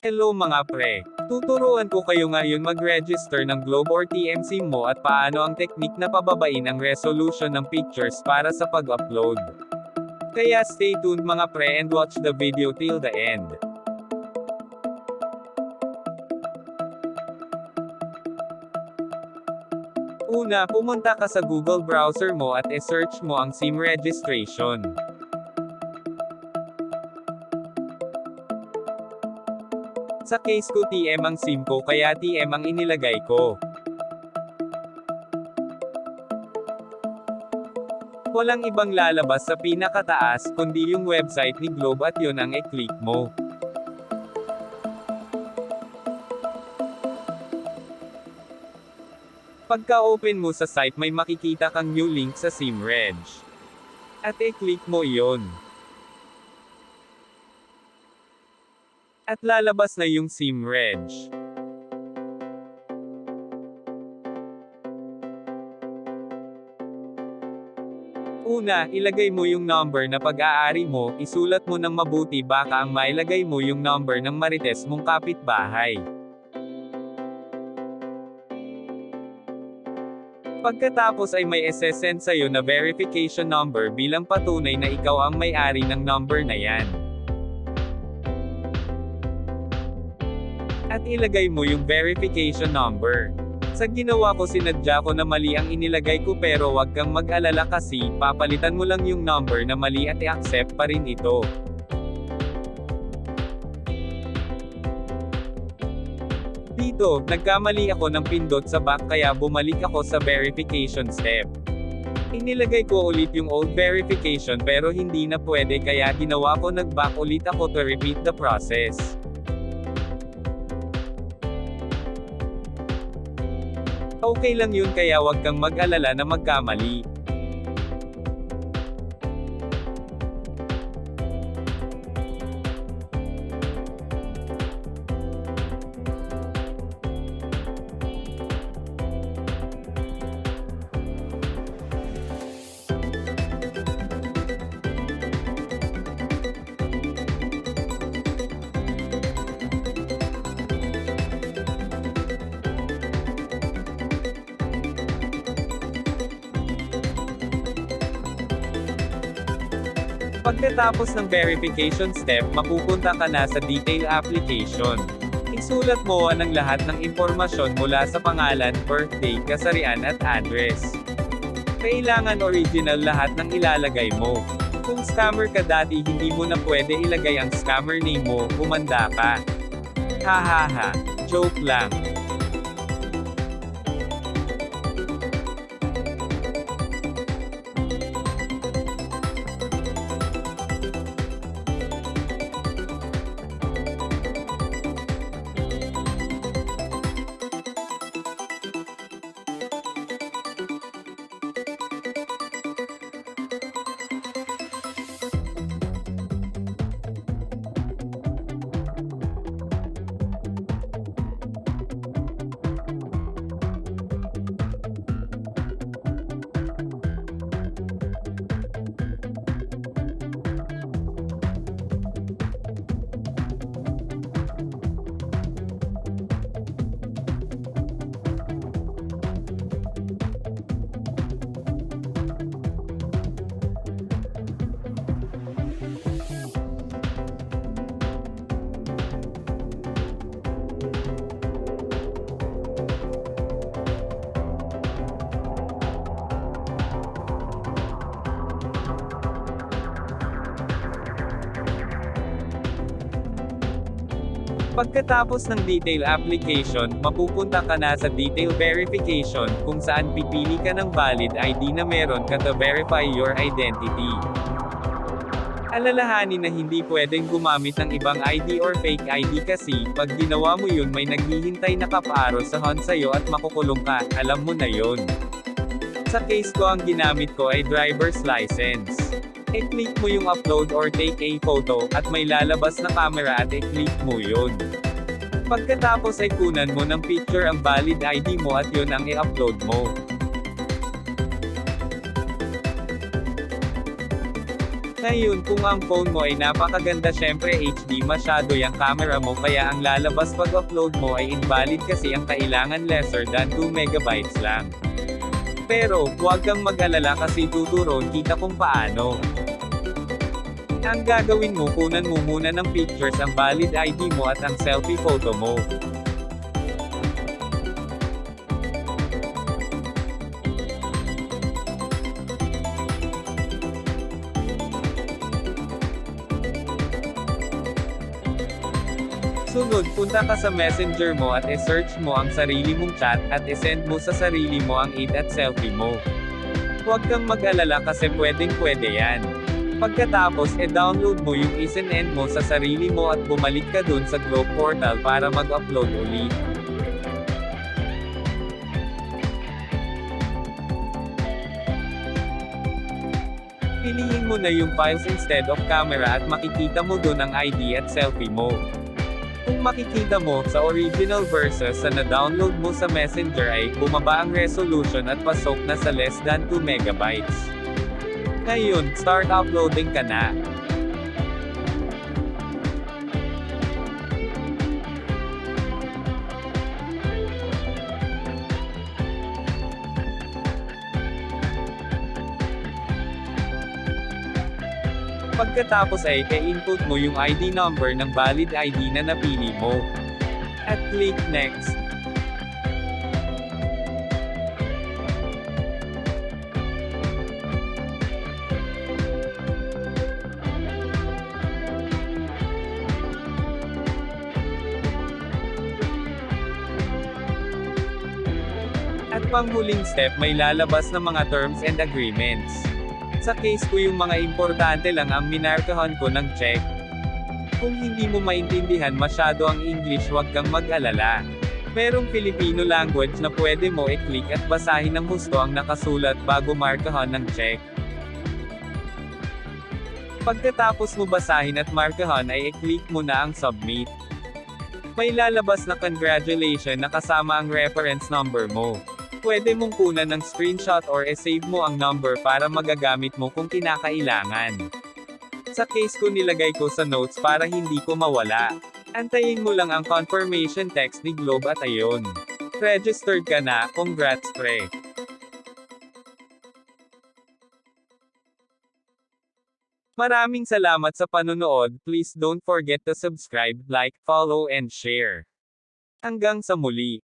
Hello mga pre! Tuturuan ko kayo ngayon mag-register ng Globe or TMC mo at paano ang technique na pababain ang resolution ng pictures para sa pag-upload. Kaya stay tuned mga pre and watch the video till the end. Una, pumunta ka sa Google browser mo at e-search mo ang SIM registration. Sa case ko TM ang SIM ko kaya TM ang inilagay ko. Walang ibang lalabas sa pinakataas kundi yung website ni Globe at yun ang e-click mo. Pagka-open mo sa site may makikita kang new link sa SIM reg. At i-click mo iyon. At lalabas na yung SIM reg. Una, ilagay mo yung number na pag-aari mo, isulat mo ng mabuti baka ang mailagay mo yung number ng marites mong kapitbahay. Pagkatapos ay may ise-send sa'yo na verification number bilang patunay na ikaw ang may-ari ng number na yan. At ilagay mo yung verification number. Sa ginawa ko sinadya ko na mali ang inilagay ko pero wag kang mag-alala kasi papalitan mo lang yung number na mali at i-accept pa rin ito. Dito, nagkamali ako ng pindot sa back kaya bumalik ako sa verification step. Inilagay ko ulit yung old verification pero hindi na pwede kaya ginawa ko nag-back ulit ako to repeat the process. Okay lang yun kaya wag kang mag-alala na magkamali. Pagkatapos ng verification step, mapupunta ka na sa detail application. Isulat mo ang lahat ng impormasyon mula sa pangalan, birthday, kasarian at address. Kailangan original lahat ng ilalagay mo. Kung scammer ka dati hindi mo na pwede ilagay ang scammer name mo, humanda ka. Hahaha, joke lang. Pagkatapos ng detail application, mapupunta ka na sa detail verification, kung saan pipili ka ng valid ID na meron ka to verify your identity. Alalahanin na hindi pwedeng gumamit ng ibang ID or fake ID kasi, pag ginawa mo yun may naghihintay na kaparo sa hunt sa'yo at makukulong ka, alam mo na yun. Sa case ko ang ginamit ko ay driver's license. I-click mo yung upload or take a photo, at may lalabas na camera at i-click mo yun. Pagkatapos ay kunan mo ng picture ang valid ID mo at yun ang i-upload mo. Ngayon kung ang phone mo ay napakaganda syempre HD masyado yung camera mo kaya ang lalabas pag upload mo ay invalid kasi ang kailangan lesser than 2 megabytes lang. Pero, huwag kang mag-alala kasi tuturon kita kung paano. Ang gagawin mo kunan mo muna ng pictures ang valid ID mo at ang selfie photo mo. Sunod, punta ka sa messenger mo at i-search mo ang sarili mong chat, at i-send mo sa sarili mo ang id at selfie mo. Huwag kang mag-alala kasi pwedeng-pwede yan. Pagkatapos, download mo yung i-send mo sa sarili mo at bumalik ka dun sa Globe portal para mag-upload ulit. Piliin mo na yung files instead of camera at makikita mo dun ang ID at selfie mo. Kung makikita mo, sa original versus sa na-download mo sa Messenger ay bumaba ang resolution at pasok na sa less than 2 megabytes. Ngayon, start uploading ka na. Pagkatapos ay i-input mo yung ID number ng valid ID na napili mo. At click Next. At panghuling step may lalabas na mga terms and agreements. Sa case ko yung mga importante lang ang minarkahan ko ng check. Kung hindi mo maintindihan masyado ang English huwag kang mag-alala. Merong Filipino language na pwede mo i-click at basahin ng husto ang nakasulat bago markahan ng check. Pagkatapos mo basahin at markahan ay i-click mo na ang submit. May lalabas na congratulations na kasama ang reference number mo. Pwede mong kunan ng screenshot or save mo ang number para magagamit mo kung kinakailangan. Sa case ko nilagay ko sa notes para hindi ko mawala. Antayin mo lang ang confirmation text ni Globe at ayun. Registered ka na, congrats pre! Maraming salamat sa panonood, please don't forget to subscribe, like, follow and share. Hanggang sa muli!